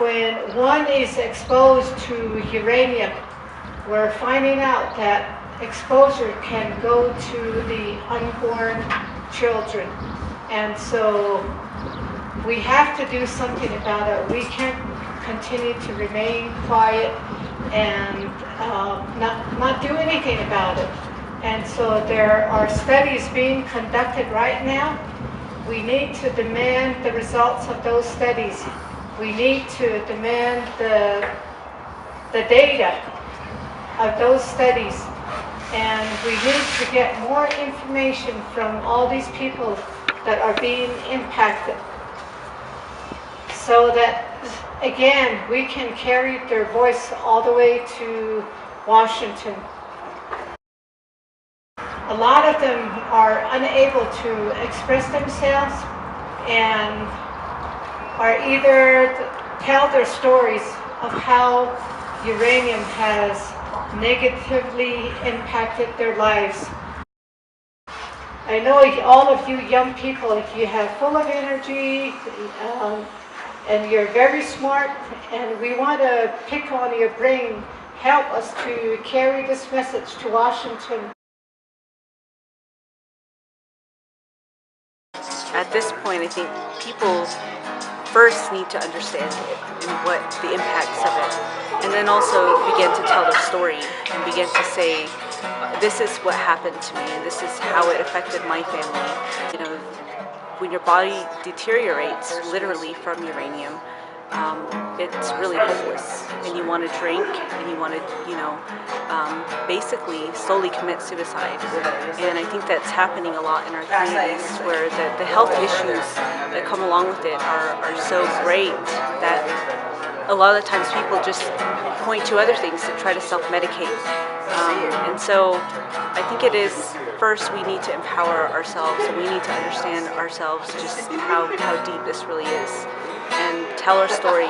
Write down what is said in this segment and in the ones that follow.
when one is exposed to uranium, we're finding out that exposure can go to the unborn children. And so we have to do something about it. We can't continue to remain quiet and not do anything about it. And so there are studies being conducted right now. We need to demand the results of those studies. We need to demand the data of those studies. And we need to get more information from all these people that are being impacted, so that, again, we can carry their voice all the way to Washington. A lot of them are unable to express themselves and are either tell their stories of how uranium has negatively impacted their lives. I know all of you young people, you have full of energy, and you're very smart, and we want to pick on your brain. Help us to carry this message to Washington. At this point, I think people first need to understand it and what the impacts of it, and then also begin to tell their story and begin to say, this is what happened to me and this is how it affected my family. You know, when your body deteriorates literally from uranium, it's really hopeless, and you want to drink and you want to, basically slowly commit suicide. And I think that's happening a lot in our communities, where the health issues that come along with it are so great that a lot of the times people just point to other things to try to self-medicate. And so I think it is, first we need to empower ourselves, and we need to understand ourselves just how deep this really is, and tell our story,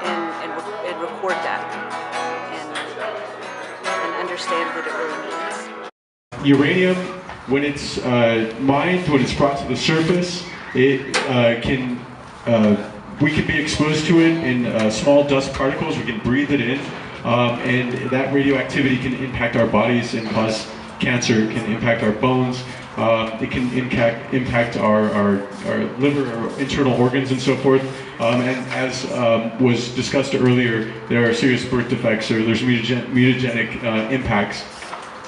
and record that, and understand what it really means. Uranium, when it's mined, when it's brought to the surface, it we can be exposed to it in small dust particles. We can breathe it in, and that radioactivity can impact our bodies and cause cancer. It can impact our bones. It can impact our liver, our internal organs, and so forth. And as was discussed earlier, there are serious birth defects, or there's mutagenic impacts,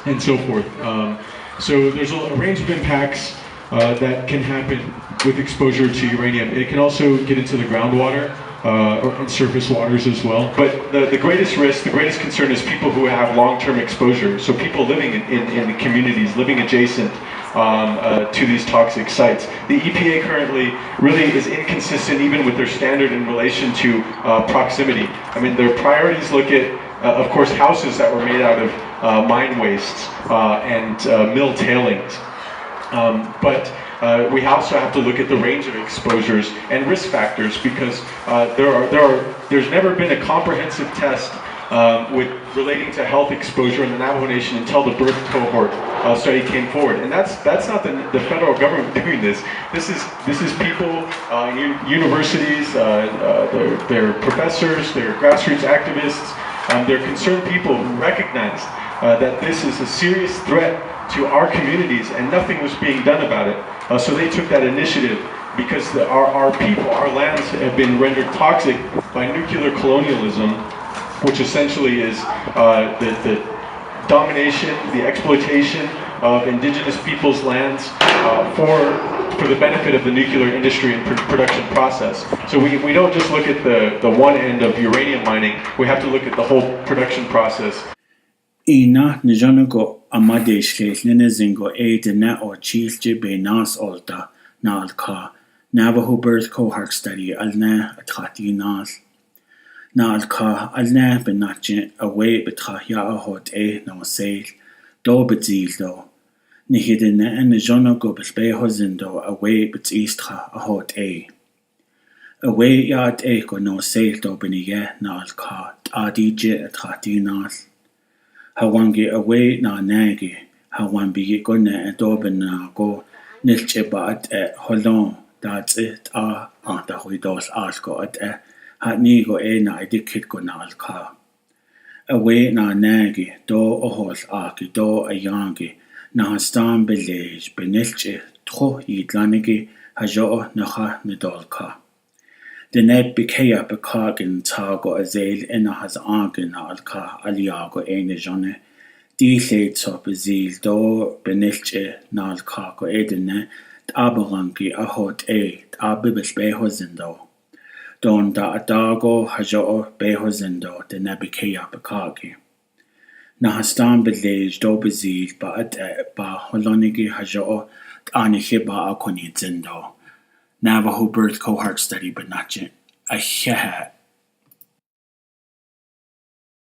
and so forth. So there's a range of impacts that can happen with exposure to uranium. It can also get into the groundwater or in surface waters as well. But the greatest risk, the greatest concern is people who have long-term exposure. So people living in the communities, living adjacent to these toxic sites. The EPA currently really is inconsistent even with their standard in relation to proximity. I mean, their priorities look at, of course, houses that were made out of mine wastes and mill tailings. But we also have to look at the range of exposures and risk factors, because there's never been a comprehensive test with relating to health exposure in the Navajo Nation until the birth cohort study came forward. And that's not the federal government doing this. This is people, universities, their professors, their grassroots activists, they're concerned people who recognize that this is a serious threat to our communities, and nothing was being done about it. So they took that initiative, because our people, our lands have been rendered toxic by nuclear colonialism, which essentially is the domination, the exploitation of indigenous people's lands for the benefit of the nuclear industry and production process. So we don't just look at the one end of uranium mining, we have to look at the whole production process. Ina nijonago amadeshke ninizingo na or chilje be nas olta na alka Navajo Birth Cohort Study alna atrati nas na alka alna benatje away betrahya ahot no sail do betzil do nihidene en nijonago besbehozindo away betistra ahot away yat go no sail do benige na alka adije atrati nas Hawangi away na nagi, Hawan be gonna and open na go nilche bat holon, That's it anta huidos asko at hat ni go na idikit go na alka. Away na nagi do ohos aki do ayangi na hastan belej benilche tro yidlanigi hajo naha nidolka. The net bikea bekagin tago azel ina has angin alka aliago ene jone. Die leed so bezil do benilche na alka go edene t'abarangi ahot t'abibis behozindo. Don da adago hajo behozindo de nebikea bekagi. Na hastan belej do bezil ba holonigi hajo t'anihiba akoni zindo. Navajo Birth Cohort Study, but not a